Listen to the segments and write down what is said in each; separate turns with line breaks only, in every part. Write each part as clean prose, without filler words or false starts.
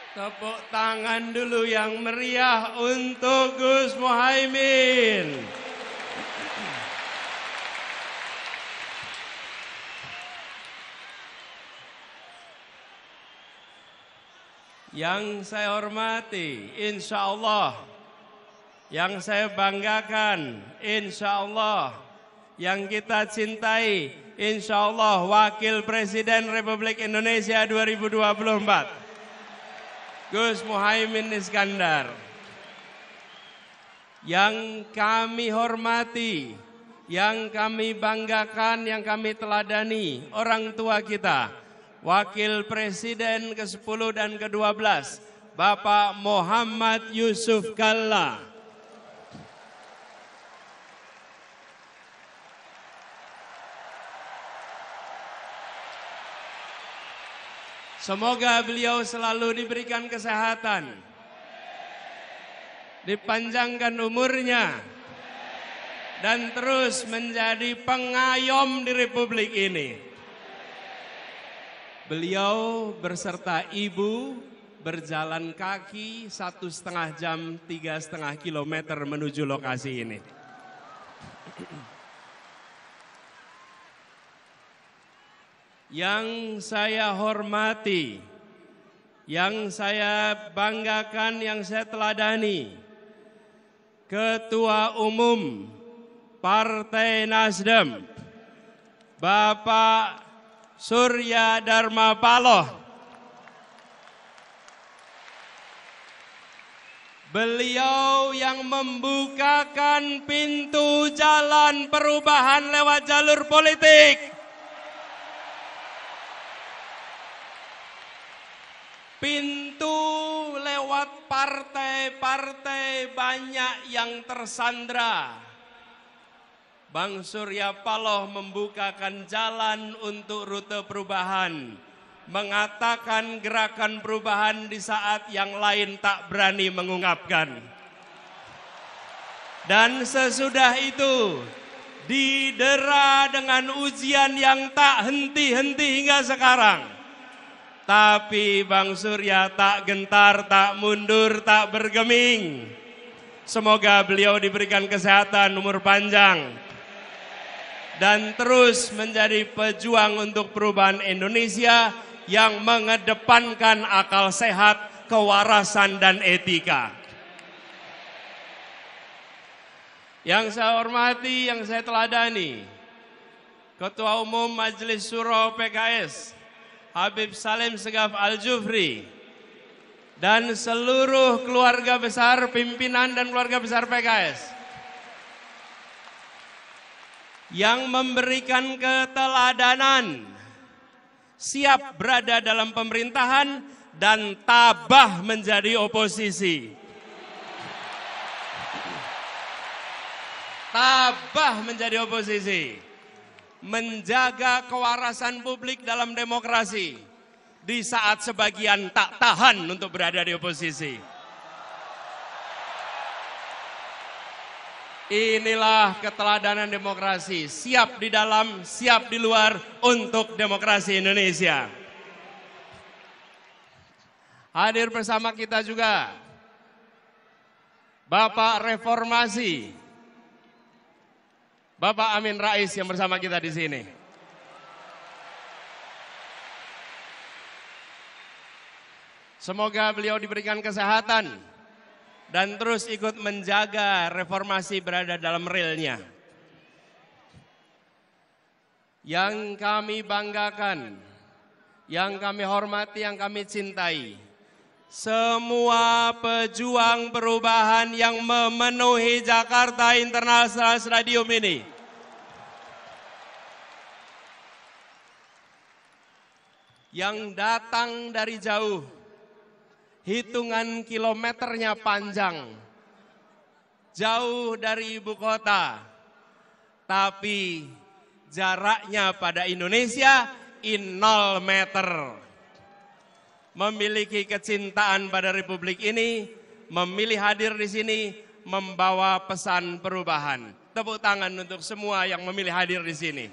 Tepuk tangan dulu yang meriah untuk Gus Muhaimin. Yang saya hormati, insya Allah. Yang saya banggakan, insya Allah. Yang kita cintai, insya Allah Wakil Presiden Republik Indonesia 2024. Gus Muhaimin Iskandar. Yang kami hormati, yang kami banggakan, yang kami teladani, orang tua kita, Wakil Presiden ke-10 dan ke-12, Bapak Muhammad Yusuf Kalla. Semoga beliau selalu diberikan kesehatan, dipanjangkan umurnya, dan terus menjadi pengayom di Republik ini. Beliau berserta ibu berjalan kaki 1,5 jam 3,5 kilometer menuju lokasi ini. Yang saya hormati, yang saya banggakan, yang saya teladani, Ketua Umum Partai Nasdem, Bapak Surya Dharma Paloh. Beliau yang membukakan pintu jalan perubahan lewat jalur politik. Pintu lewat partai-partai banyak yang tersandra. Bang Surya Paloh membukakan jalan untuk rute perubahan, mengatakan gerakan perubahan di saat yang lain tak berani mengungkapkan. Dan sesudah itu didera dengan ujian yang tak henti-henti hingga sekarang. Tapi Bang Surya tak gentar, tak mundur, tak bergeming. Semoga beliau diberikan kesehatan, umur panjang, dan terus menjadi pejuang untuk perubahan Indonesia yang mengedepankan akal sehat, kewarasan, dan etika. Yang saya hormati, yang saya teladani, Ketua Umum Majelis Syuro PKS, Habib Salim Segaf Al-Jufri, dan seluruh keluarga besar, pimpinan dan keluarga besar PKS, yang memberikan keteladanan, siap berada dalam pemerintahan dan tabah menjadi oposisi. Tabah menjadi oposisi, menjaga kewarasan publik dalam demokrasi di saat sebagian tak tahan untuk berada di oposisi. Inilah keteladanan demokrasi, siap di dalam, siap di luar untuk demokrasi Indonesia. Hadir bersama kita juga Bapak Reformasi, Bapak Amin Rais yang bersama kita di sini. Semoga beliau diberikan kesehatan dan terus ikut menjaga reformasi berada dalam relnya. Yang kami banggakan, yang kami hormati, yang kami cintai, semua pejuang perubahan yang memenuhi Jakarta International Stadium ini. Yang datang dari jauh, hitungan kilometernya panjang, jauh dari ibu kota, tapi jaraknya pada Indonesia 0 meter. Memiliki kecintaan pada Republik ini, memilih hadir di sini, membawa pesan perubahan. Tepuk tangan untuk semua yang memilih hadir di sini.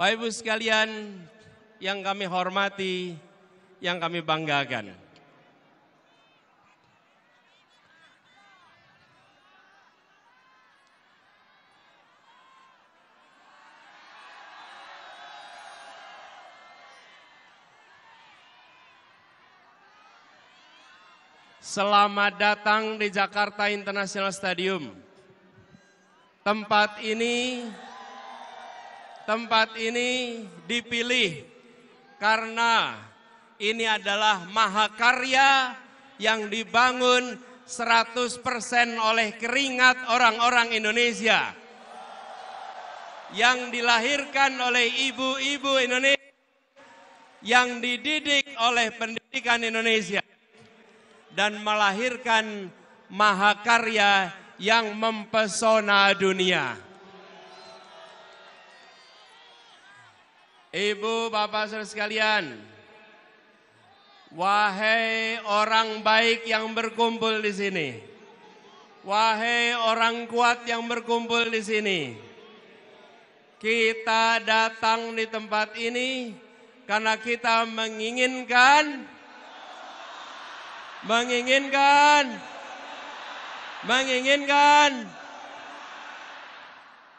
Bapak Ibu sekalian, yang kami hormati, yang kami banggakan. Selamat datang di Jakarta International Stadium. Tempat ini dipilih karena ini adalah mahakarya yang dibangun 100% oleh keringat orang-orang Indonesia. Yang dilahirkan oleh ibu-ibu Indonesia, yang dididik oleh pendidikan Indonesia, dan melahirkan mahakarya yang mempesona dunia. Ibu, Bapak, saudara sekalian, wahai orang baik yang berkumpul di sini, wahai orang kuat yang berkumpul di sini, kita datang di tempat ini karena kita menginginkan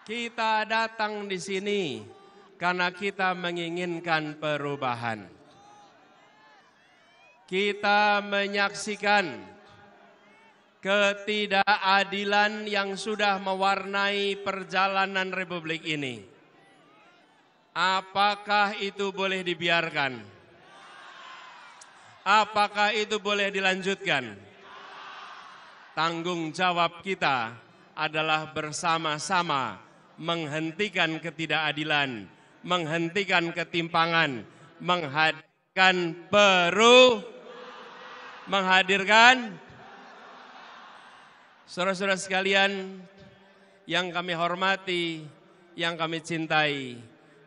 kita datang di sini karena kita menginginkan perubahan. Kita menyaksikan ketidakadilan yang sudah mewarnai perjalanan Republik ini. Apakah itu boleh dibiarkan? Apakah itu boleh dilanjutkan? Tanggung jawab kita adalah bersama-sama menghentikan ketidakadilan, menghentikan ketimpangan, menghadirkan saudara-saudara sekalian yang kami hormati, yang kami cintai,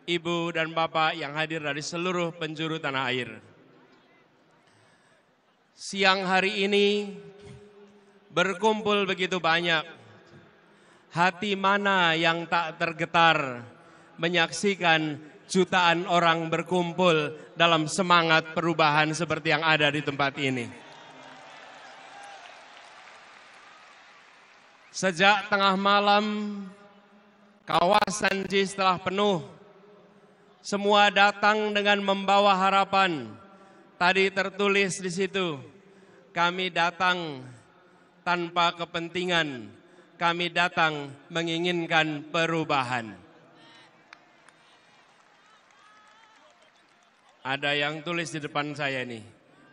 Ibu dan Bapak yang hadir dari seluruh penjuru tanah air. Siang hari ini berkumpul begitu banyak. Hati mana yang tak tergetar menyaksikan jutaan orang berkumpul dalam semangat perubahan seperti yang ada di tempat ini. Sejak tengah malam, kawasan JIS telah penuh. Semua datang dengan membawa harapan. Tadi tertulis di situ, kami datang tanpa kepentingan, kami datang menginginkan perubahan. Ada yang tulis di depan saya nih,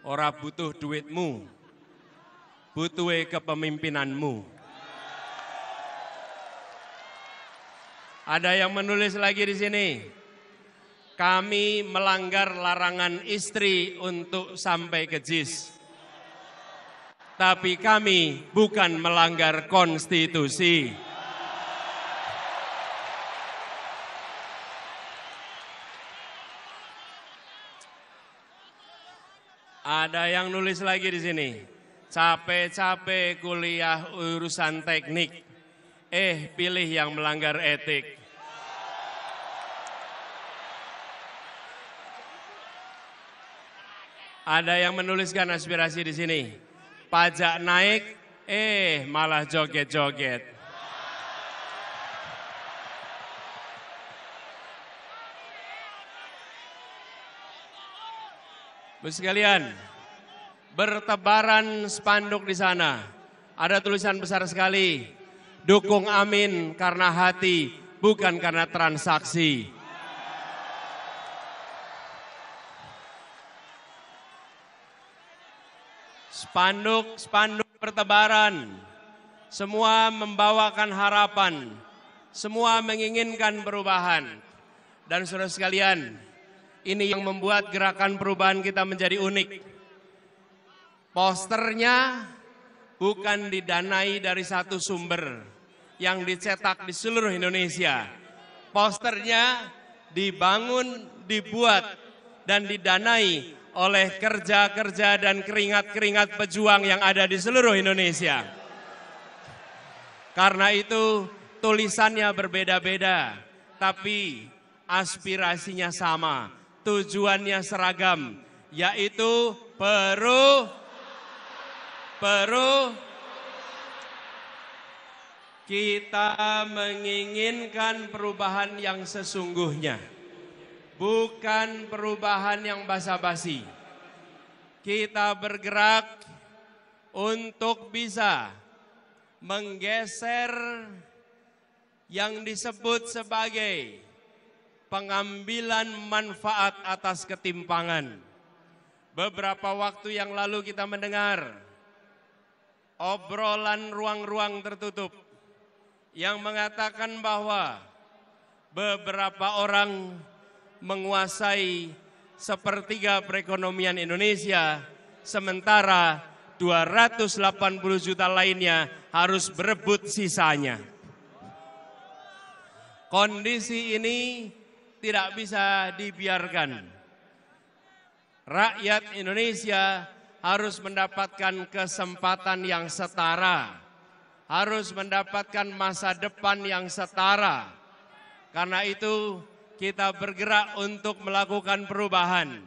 ora butuh duitmu, butuh kepemimpinanmu. Ada yang menulis lagi di sini, kami melanggar larangan istri untuk sampai ke JIS. Tapi kami bukan melanggar konstitusi. Ada yang nulis lagi di sini, capek-capek kuliah urusan teknik, pilih yang melanggar etik. Ada yang menuliskan aspirasi di sini, pajak naik, malah joget-joget. Bu sekalian, bertebaran spanduk di sana. Ada tulisan besar sekali, dukung Amin karena hati, bukan karena transaksi. Spanduk bertebaran, semua membawakan harapan, semua menginginkan perubahan. Dan saudara sekalian, ini yang membuat gerakan perubahan kita menjadi unik. Posternya bukan didanai dari satu sumber yang dicetak di seluruh Indonesia. Posternya dibangun, dibuat, dan didanai oleh kerja-kerja dan keringat-keringat pejuang yang ada di seluruh Indonesia. Karena itu tulisannya berbeda-beda, tapi aspirasinya sama, tujuannya seragam, yaitu kita menginginkan perubahan yang sesungguhnya, bukan perubahan yang basa-basi. Kita bergerak untuk bisa menggeser yang disebut sebagai pengambilan manfaat atas ketimpangan. Beberapa waktu yang lalu kita mendengar obrolan ruang-ruang tertutup yang mengatakan bahwa beberapa orang menguasai sepertiga perekonomian Indonesia, sementara 280 juta lainnya harus berebut sisanya. Kondisi ini tidak bisa dibiarkan. Rakyat Indonesia harus mendapatkan kesempatan yang setara, harus mendapatkan masa depan yang setara. Karena itu kita bergerak untuk melakukan perubahan.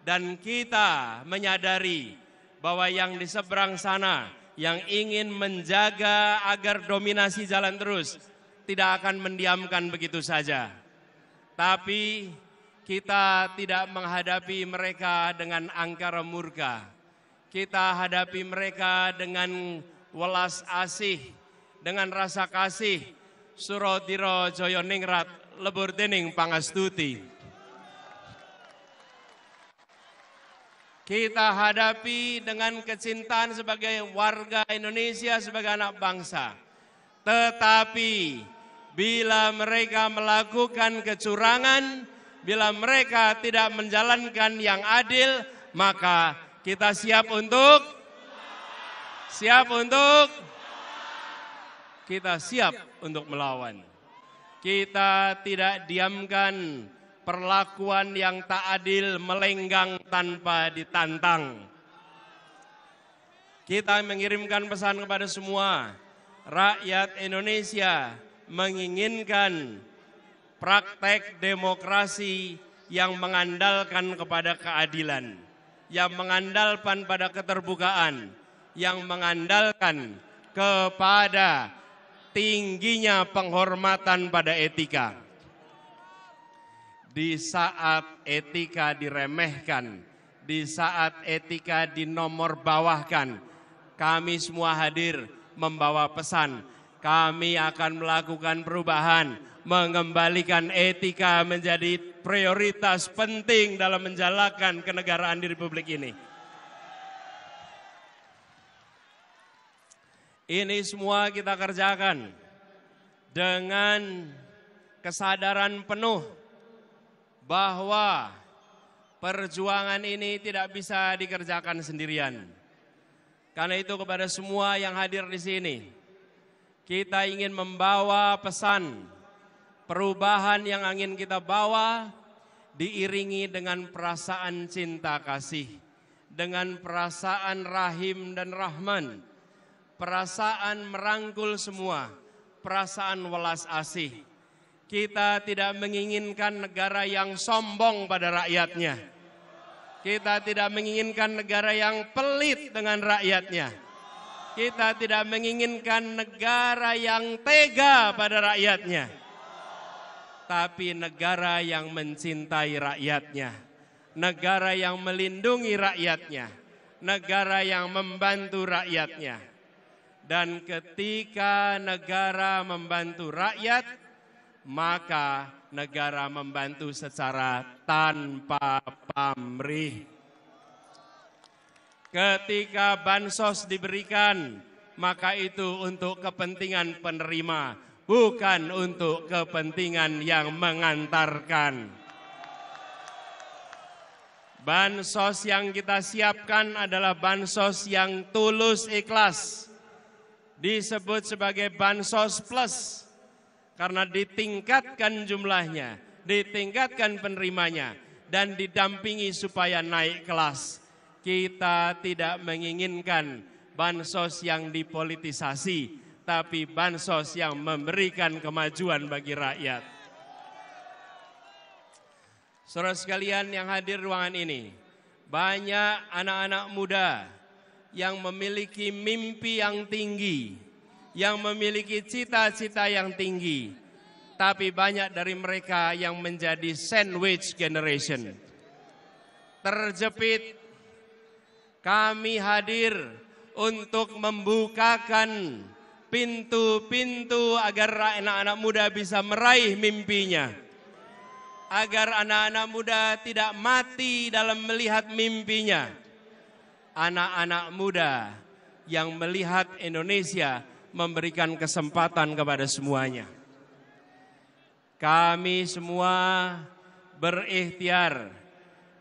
Dan kita menyadari bahwa yang di seberang sana yang ingin menjaga agar dominasi jalan terus tidak akan mendiamkan begitu saja. Tapi kita tidak menghadapi mereka dengan angkara murka. Kita hadapi mereka dengan welas asih, dengan rasa kasih. Surodiro Joyo Ningrat lebur dening pangastuti. Kita hadapi dengan kecintaan sebagai warga Indonesia, sebagai anak bangsa. Tetapi bila mereka melakukan kecurangan, bila mereka tidak menjalankan yang adil, maka kita siap untuk melawan. Kita tidak diamkan perlakuan yang tak adil melenggang tanpa ditantang. Kita mengirimkan pesan kepada semua rakyat Indonesia menginginkan praktek demokrasi yang mengandalkan kepada keadilan, yang mengandalkan pada keterbukaan, yang mengandalkan kepada tingginya penghormatan pada etika. Di saat etika diremehkan, di saat etika dinomorbawahkan, kami semua hadir membawa pesan. Kami akan melakukan perubahan, mengembalikan etika menjadi prioritas penting dalam menjalankan kenegaraan di Republik ini. Ini semua kita kerjakan dengan kesadaran penuh bahwa perjuangan ini tidak bisa dikerjakan sendirian. Karena itu kepada semua yang hadir di sini, kita ingin membawa pesan perubahan yang ingin kita bawa diiringi dengan perasaan cinta kasih, dengan perasaan rahim dan rahman, perasaan merangkul semua, perasaan welas asih. Kita tidak menginginkan negara yang sombong pada rakyatnya. Kita tidak menginginkan negara yang pelit dengan rakyatnya. Kita tidak menginginkan negara yang tega pada rakyatnya. Tapi negara yang mencintai rakyatnya. Negara yang melindungi rakyatnya. Negara yang membantu rakyatnya. Dan ketika negara membantu rakyat, maka negara membantu secara tanpa pamrih. Ketika bansos diberikan, maka itu untuk kepentingan penerima, bukan untuk kepentingan yang mengantarkan. Bansos yang kita siapkan adalah bansos yang tulus ikhlas. Disebut sebagai bansos plus, karena ditingkatkan jumlahnya, ditingkatkan penerimanya, dan didampingi supaya naik kelas. Kita tidak menginginkan bansos yang dipolitisasi, tapi bansos yang memberikan kemajuan bagi rakyat. Saudara sekalian yang hadir ruangan ini, banyak anak-anak muda yang memiliki mimpi yang tinggi, yang memiliki cita-cita yang tinggi, tapi banyak dari mereka yang menjadi sandwich generation. Terjepit, kami hadir untuk membukakan pintu-pintu agar anak-anak muda bisa meraih mimpinya. Agar anak-anak muda tidak mati dalam melihat mimpinya. Anak-anak muda yang melihat Indonesia memberikan kesempatan kepada semuanya. Kami semua berikhtiar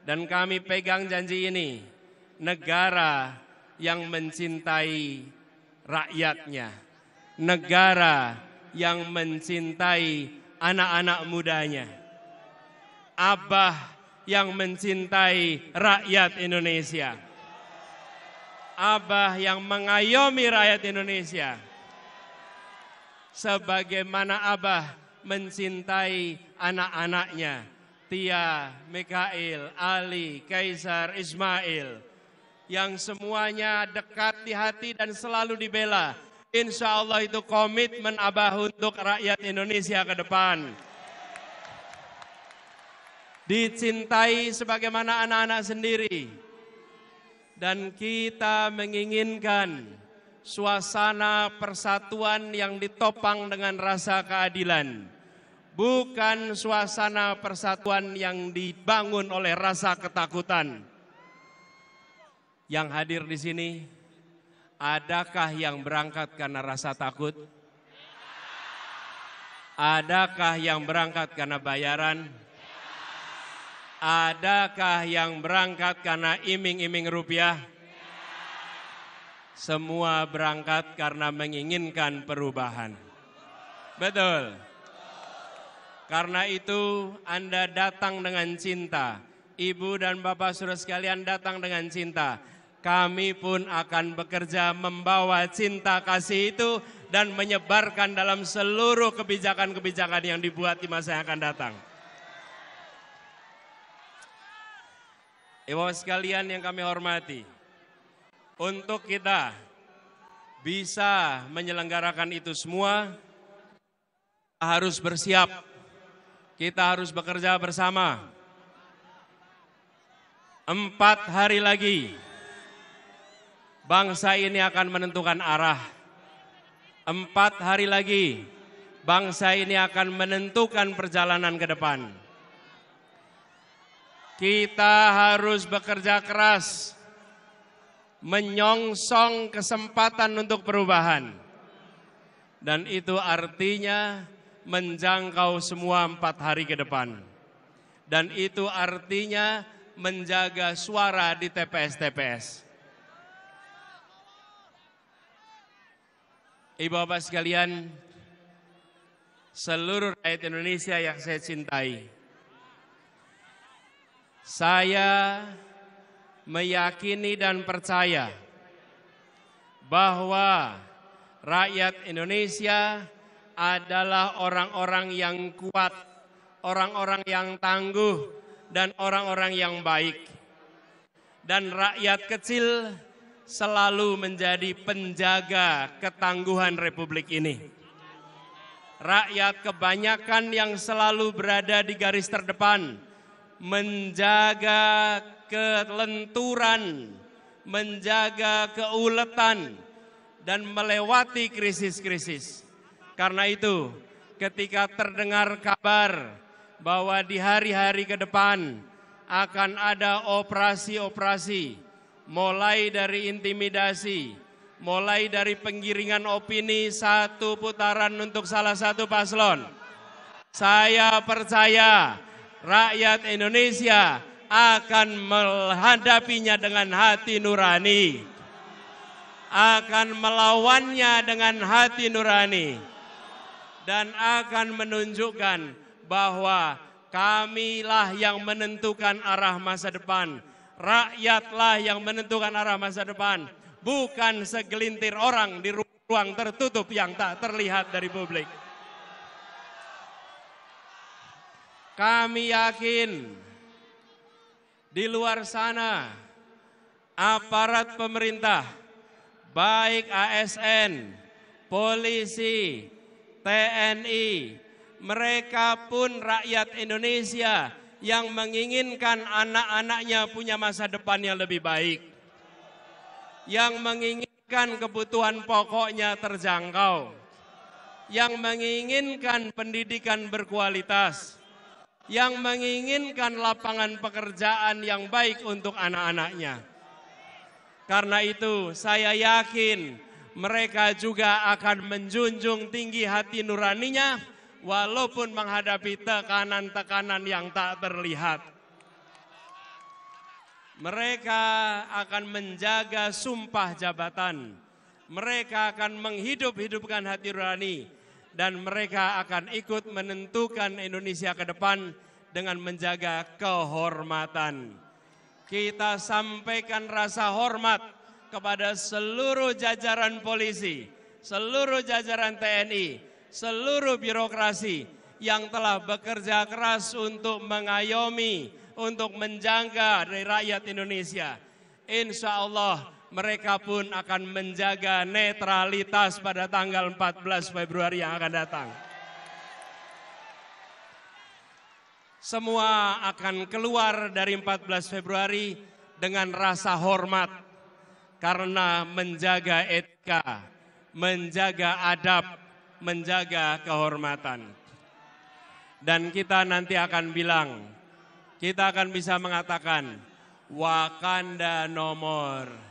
dan kami pegang janji ini, negara yang mencintai rakyatnya, negara yang mencintai anak-anak mudanya, Abah yang mencintai rakyat Indonesia, Abah yang mengayomi rakyat Indonesia, sebagaimana Abah mencintai anak-anaknya, Tia, Mikail, Ali, Kaisar, Ismail, yang semuanya dekat di hati dan selalu dibela. Insya Allah itu komitmen Abah untuk rakyat Indonesia ke depan. Dicintai sebagaimana anak-anak sendiri. Dan kita menginginkan suasana persatuan yang ditopang dengan rasa keadilan. Bukan suasana persatuan yang dibangun oleh rasa ketakutan. Yang hadir di sini, adakah yang berangkat karena rasa takut? Adakah yang berangkat karena bayaran? Adakah yang berangkat karena iming-iming rupiah? Semua berangkat karena menginginkan perubahan. Betul. Karena itu Anda datang dengan cinta. Ibu dan Bapak saudara sekalian datang dengan cinta. Kami pun akan bekerja membawa cinta kasih itu dan menyebarkan dalam seluruh kebijakan-kebijakan yang dibuat di masa yang akan datang. Ibu sekalian yang kami hormati, untuk kita bisa menyelenggarakan itu semua, kita harus bersiap, kita harus bekerja bersama. 4 hari lagi, bangsa ini akan menentukan arah. 4 hari lagi, bangsa ini akan menentukan perjalanan ke depan. Kita harus bekerja keras, menyongsong kesempatan untuk perubahan. Dan itu artinya menjangkau semua 4 hari ke depan. Dan itu artinya menjaga suara di TPS-TPS. Ibu bapak sekalian, seluruh rakyat Indonesia yang saya cintai, saya meyakini dan percaya bahwa rakyat Indonesia adalah orang-orang yang kuat, orang-orang yang tangguh, dan orang-orang yang baik. Dan rakyat kecil selalu menjadi penjaga ketangguhan Republik ini. Rakyat kebanyakan yang selalu berada di garis terdepan, menjaga kelenturan, menjaga keuletan, dan melewati krisis-krisis. Karena itu, ketika terdengar kabar bahwa di hari-hari ke depan akan ada operasi-operasi, mulai dari intimidasi, mulai dari penggiringan opini 1 putaran untuk salah satu paslon, saya percaya rakyat Indonesia akan menghadapinya dengan hati nurani, akan melawannya dengan hati nurani, dan akan menunjukkan bahwa kamilah yang menentukan arah masa depan, rakyatlah yang menentukan arah masa depan, bukan segelintir orang di ruang tertutup yang tak terlihat dari publik. Kami yakin di luar sana, aparat pemerintah, baik ASN, polisi, TNI, mereka pun rakyat Indonesia yang menginginkan anak-anaknya punya masa depan yang lebih baik, yang menginginkan kebutuhan pokoknya terjangkau, yang menginginkan pendidikan berkualitas, yang menginginkan lapangan pekerjaan yang baik untuk anak-anaknya. Karena itu saya yakin mereka juga akan menjunjung tinggi hati nuraninya walaupun menghadapi tekanan-tekanan yang tak terlihat. Mereka akan menjaga sumpah jabatan, mereka akan menghidup-hidupkan hati nurani, dan mereka akan ikut menentukan Indonesia ke depan dengan menjaga kehormatan. Kita sampaikan rasa hormat kepada seluruh jajaran polisi, seluruh jajaran TNI, seluruh birokrasi yang telah bekerja keras untuk mengayomi, untuk menjaga dari rakyat Indonesia. Insya Allah mereka pun akan menjaga netralitas pada tanggal 14 Februari yang akan datang. Semua akan keluar dari 14 Februari dengan rasa hormat karena menjaga etika, menjaga adab, menjaga kehormatan. Dan kita nanti akan bilang, kita akan bisa mengatakan, Wakanda no more.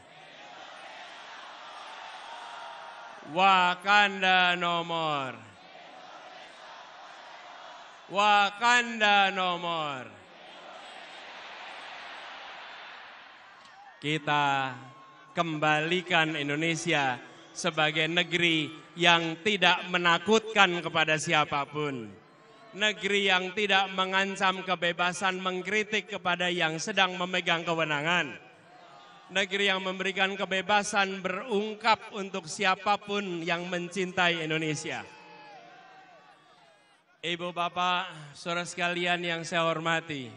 Wakanda no more. Wakanda no more. Kita kembalikan Indonesia sebagai negeri yang tidak menakutkan kepada siapapun. Negeri yang tidak mengancam kebebasan mengkritik kepada yang sedang memegang kewenangan. Negeri yang memberikan kebebasan berungkap untuk siapapun yang mencintai Indonesia. Ibu, Bapak, saudara sekalian yang saya hormati,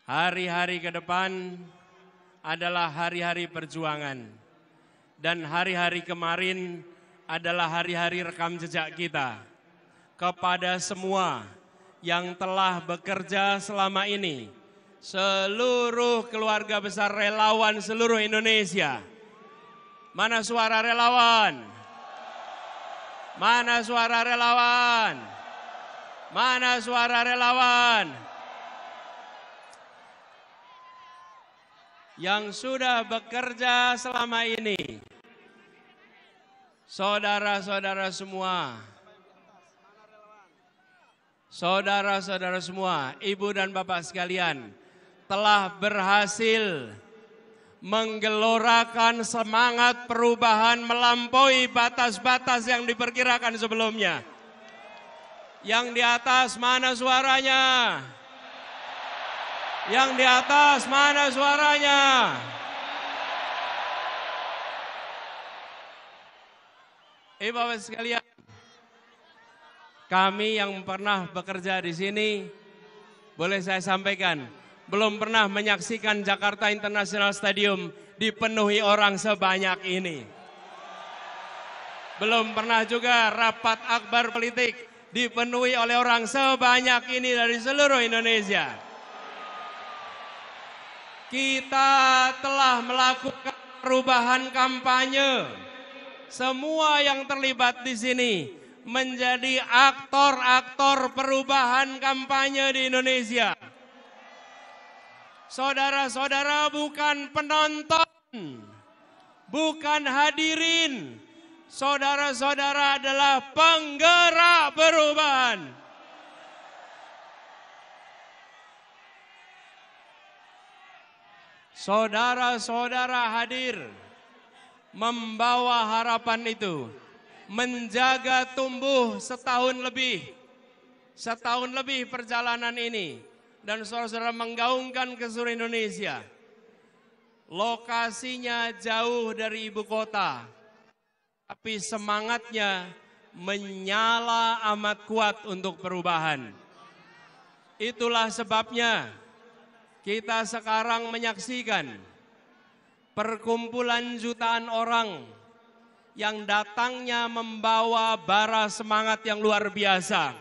hari-hari ke depan adalah hari-hari perjuangan. Dan hari-hari kemarin adalah hari-hari rekam jejak kita. Kepada semua yang telah bekerja selama ini, seluruh keluarga besar relawan seluruh Indonesia. Mana suara relawan? Mana suara relawan? Mana suara relawan? Yang sudah bekerja selama ini, saudara-saudara semua, saudara-saudara semua, ibu dan bapak sekalian, telah berhasil menggelorakan semangat perubahan melampaui batas-batas yang diperkirakan sebelumnya. Yang di atas mana suaranya? Yang di atas mana suaranya? Ibu bapak sekalian, kami yang pernah bekerja di sini, boleh saya sampaikan, belum pernah menyaksikan Jakarta International Stadium dipenuhi orang sebanyak ini. Belum pernah juga rapat akbar politik dipenuhi oleh orang sebanyak ini dari seluruh Indonesia. Kita telah melakukan perubahan kampanye. Semua yang terlibat di sini menjadi aktor-aktor perubahan kampanye di Indonesia. Saudara-saudara bukan penonton, bukan hadirin. Saudara-saudara adalah penggerak perubahan. Saudara-saudara hadir membawa harapan itu, menjaga tumbuh setahun lebih perjalanan ini. Dan saudara-saudara menggaungkan ke seluruh Indonesia. Lokasinya jauh dari ibu kota, tapi semangatnya menyala amat kuat untuk perubahan. Itulah sebabnya kita sekarang menyaksikan perkumpulan jutaan orang yang datangnya membawa bara semangat yang luar biasa.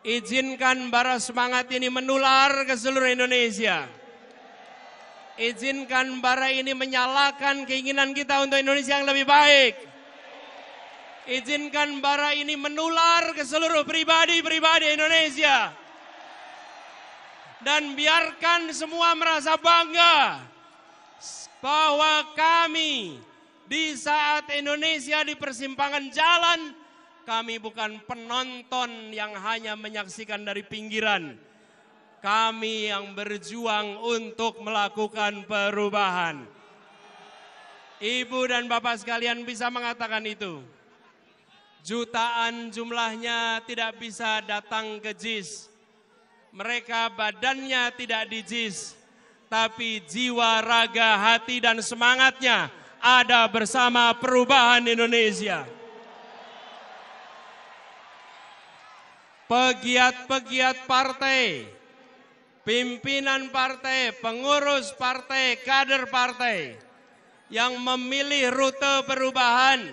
Izinkan bara semangat ini menular ke seluruh Indonesia. Izinkan bara ini menyalakan keinginan kita untuk Indonesia yang lebih baik. Izinkan bara ini menular ke seluruh pribadi-pribadi Indonesia. Dan biarkan semua merasa bangga bahwa kami di saat Indonesia di persimpangan jalan, kami bukan penonton yang hanya menyaksikan dari pinggiran. Kami yang berjuang untuk melakukan perubahan. Ibu dan Bapak sekalian bisa mengatakan itu. Jutaan jumlahnya tidak bisa datang ke JIS. Mereka badannya tidak di JIS, tapi jiwa, raga, hati, dan semangatnya ada bersama perubahan Indonesia. Pegiat-pegiat partai, pimpinan partai, pengurus partai, kader partai yang memilih rute perubahan,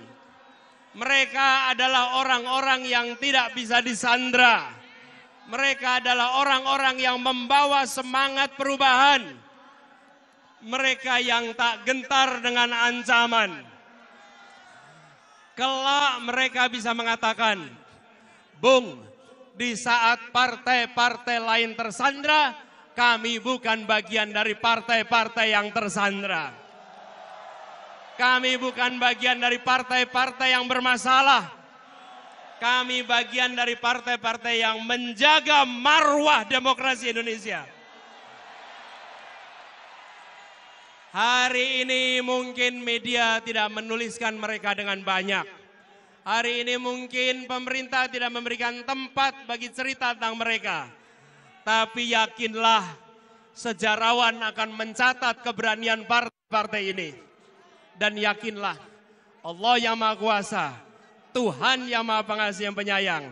mereka adalah orang-orang yang tidak bisa disandra. Mereka adalah orang-orang yang membawa semangat perubahan. Mereka yang tak gentar dengan ancaman. Kelak mereka bisa mengatakan, Bung, di saat partai-partai lain tersandra, kami bukan bagian dari partai-partai yang tersandra. Kami bukan bagian dari partai-partai yang bermasalah. Kami bagian dari partai-partai yang menjaga marwah demokrasi Indonesia. Hari ini mungkin media tidak menuliskan mereka dengan banyak. Hari ini mungkin pemerintah tidak memberikan tempat bagi cerita tentang mereka. Tapi yakinlah, sejarawan akan mencatat keberanian partai-partai ini. Dan yakinlah, Allah yang Maha Kuasa, Tuhan yang Maha Pengasih yang penyayang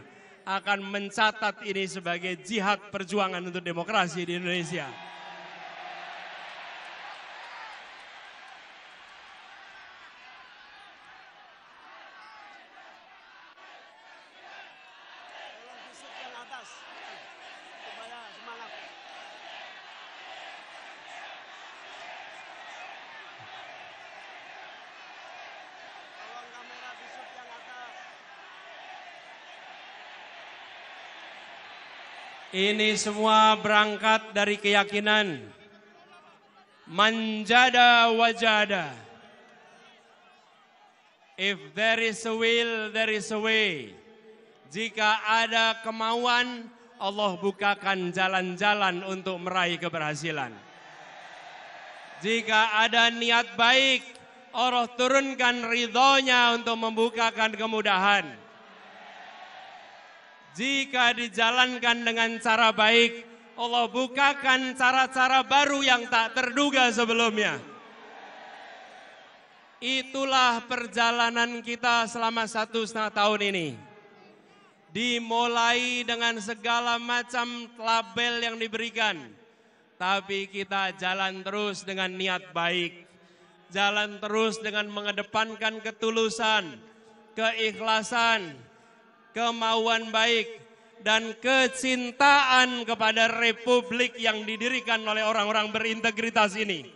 akan mencatat ini sebagai jihad perjuangan untuk demokrasi di Indonesia. Ini semua berangkat dari keyakinan manjada wajada. If there is a will, there is a way. Jika ada kemauan, Allah bukakan jalan-jalan untuk meraih keberhasilan. Jika ada niat baik, Allah turunkan ridhonya untuk membukakan kemudahan. Jika dijalankan dengan cara baik, Allah bukakan cara-cara baru yang tak terduga sebelumnya. Itulah perjalanan kita selama 1,5 tahun ini. Dimulai dengan segala macam label yang diberikan. Tapi kita jalan terus dengan niat baik. Jalan terus dengan mengedepankan ketulusan, keikhlasan, kemauan baik, dan kecintaan kepada republik yang didirikan oleh orang-orang berintegritas ini.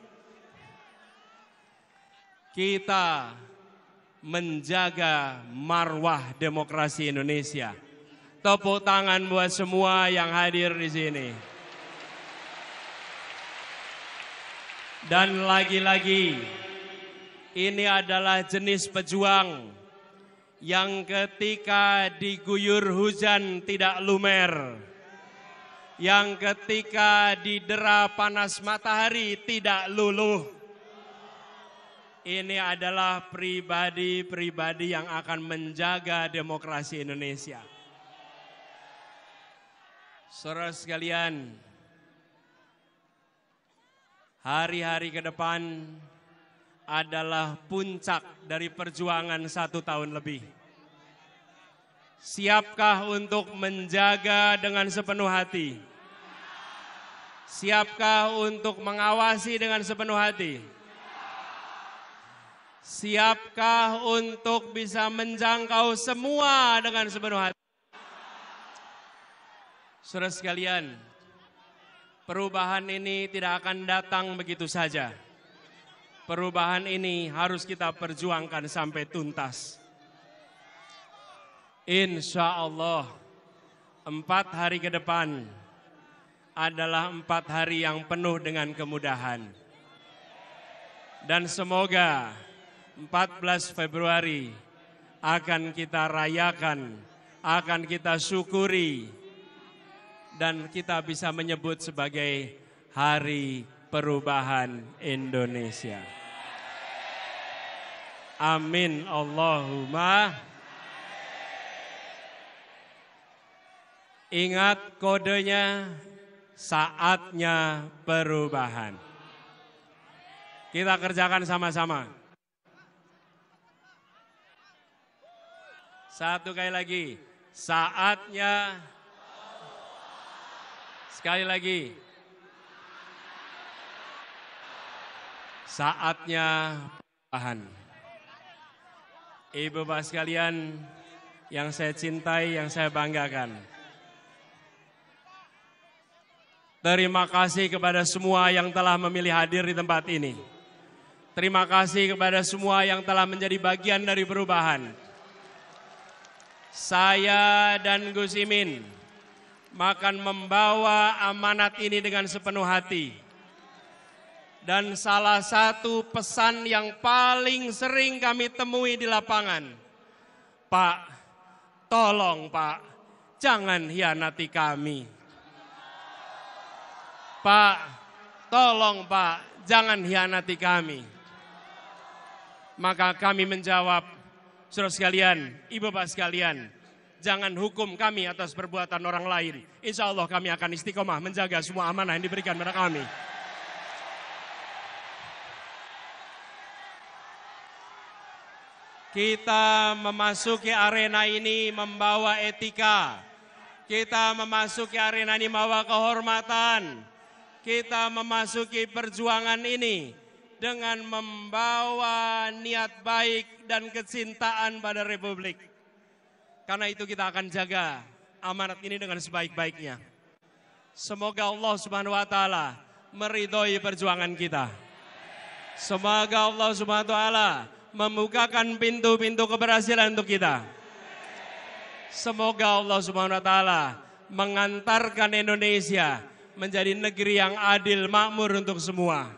Kita menjaga marwah demokrasi Indonesia. Tepuk tangan buat semua yang hadir di sini. Dan lagi-lagi, ini adalah jenis pejuang yang ketika diguyur hujan tidak lumer, yang ketika didera panas matahari tidak luluh. Ini adalah pribadi-pribadi yang akan menjaga demokrasi Indonesia. Saudara sekalian, hari-hari ke depan adalah puncak dari perjuangan 1 tahun lebih. Siapkah untuk menjaga dengan sepenuh hati Siapkah untuk mengawasi dengan sepenuh hati? Siapkah untuk bisa menjangkau semua dengan sepenuh hati? Saudara sekalian, perubahan ini tidak akan datang begitu saja. Perubahan ini harus kita perjuangkan sampai tuntas. Insya Allah, 4 hari ke depan adalah 4 hari yang penuh dengan kemudahan. Dan semoga 14 Februari akan kita rayakan, akan kita syukuri, dan kita bisa menyebut sebagai Hari Perubahan Indonesia. Amin Allahumma. Ingat kodenya, saatnya perubahan. Kita kerjakan sama-sama. Satu kali lagi, saatnya. Sekali lagi, saatnya perubahan. Ibu bapak sekalian yang saya cintai, yang saya banggakan. Terima kasih kepada semua yang telah memilih hadir di tempat ini. Terima kasih kepada semua yang telah menjadi bagian dari perubahan. Saya dan Gus Imin akan membawa amanat ini dengan sepenuh hati. Dan salah satu pesan yang paling sering kami temui di lapangan, Pak, tolong Pak, jangan hianati kami. Pak, tolong Pak, jangan hianati kami. Maka kami menjawab, saudara sekalian, ibu bapak sekalian, jangan hukum kami atas perbuatan orang lain. Insya Allah kami akan istiqomah menjaga semua amanah yang diberikan kepada kami. Kita memasuki arena ini membawa etika. Kita memasuki arena ini membawa kehormatan. Kita memasuki perjuangan ini dengan membawa niat baik dan kecintaan pada Republik. Karena itu kita akan jaga amanat ini dengan sebaik-baiknya. Semoga Allah Subhanahu wa taala meridhoi perjuangan kita. Semoga Allah Subhanahu wa taala membukakan pintu-pintu keberhasilan untuk kita. Semoga Allah Subhanahu wa taala mengantarkan Indonesia menjadi negeri yang adil, makmur untuk semua.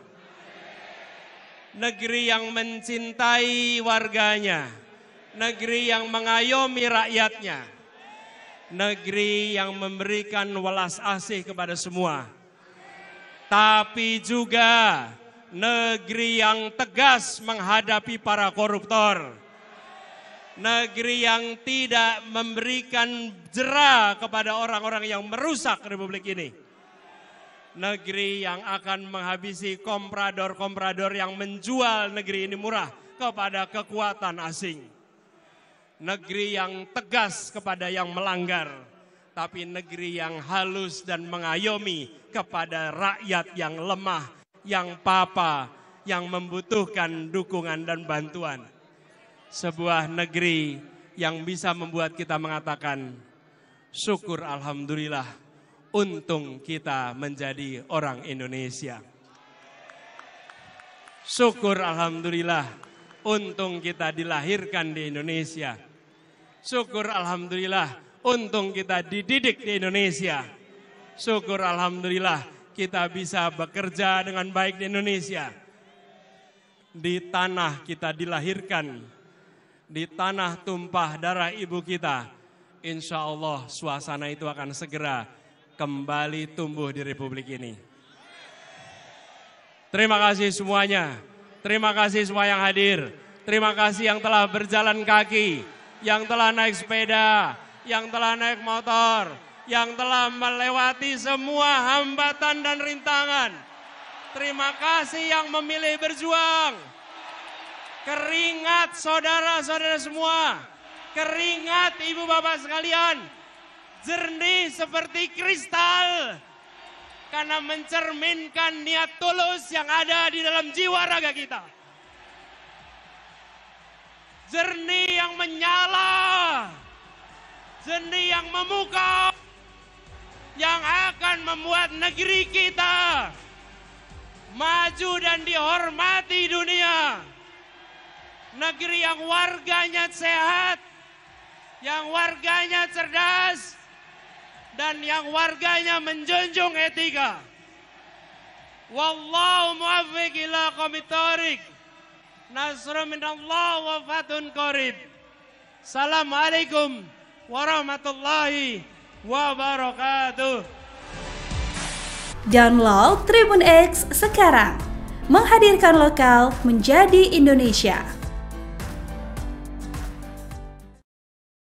Negeri yang mencintai warganya, negeri yang mengayomi rakyatnya, negeri yang memberikan welas asih kepada semua. Tapi juga negeri yang tegas menghadapi para koruptor. Negeri yang tidak memberikan jera kepada orang-orang yang merusak Republik ini. Negeri yang akan menghabisi komprador-komprador yang menjual negeri ini murah kepada kekuatan asing. Negeri yang tegas kepada yang melanggar, tapi negeri yang halus dan mengayomi kepada rakyat yang lemah, yang papa, yang membutuhkan dukungan dan bantuan. Sebuah negeri yang bisa membuat kita mengatakan, syukur alhamdulillah, untung kita menjadi orang Indonesia. Syukur alhamdulillah, untung kita dilahirkan di Indonesia. Syukur alhamdulillah, untung kita dididik di Indonesia. Syukur alhamdulillah, kita bisa bekerja dengan baik di Indonesia. Di tanah kita dilahirkan, di tanah tumpah darah ibu kita. Insya Allah suasana itu akan segera kembali tumbuh di Republik ini. Terima kasih semuanya. Terima kasih semua yang hadir. Terima kasih yang telah berjalan kaki, yang telah naik sepeda, yang telah naik motor, yang telah melewati semua hambatan dan rintangan. Terima kasih yang memilih berjuang. Keringat saudara-saudara semua, keringat ibu bapak sekalian, jernih seperti kristal. karena mencerminkan niat tulus yang ada di dalam jiwa raga kita. Jernih yang menyala, jernih yang memukau, yang akan membuat negeri kita maju dan dihormati dunia. Negeri yang warganya sehat, yang warganya cerdas, dan yang warganya menjunjung etika. Wallahu muwaffiq ila aqwamit thoriq. Nasrun minallah wa fathun qarib. Assalamualaikum warahmatullahi wabarakatuh.
Download Tribun X sekarang. Menghadirkan lokal menjadi Indonesia.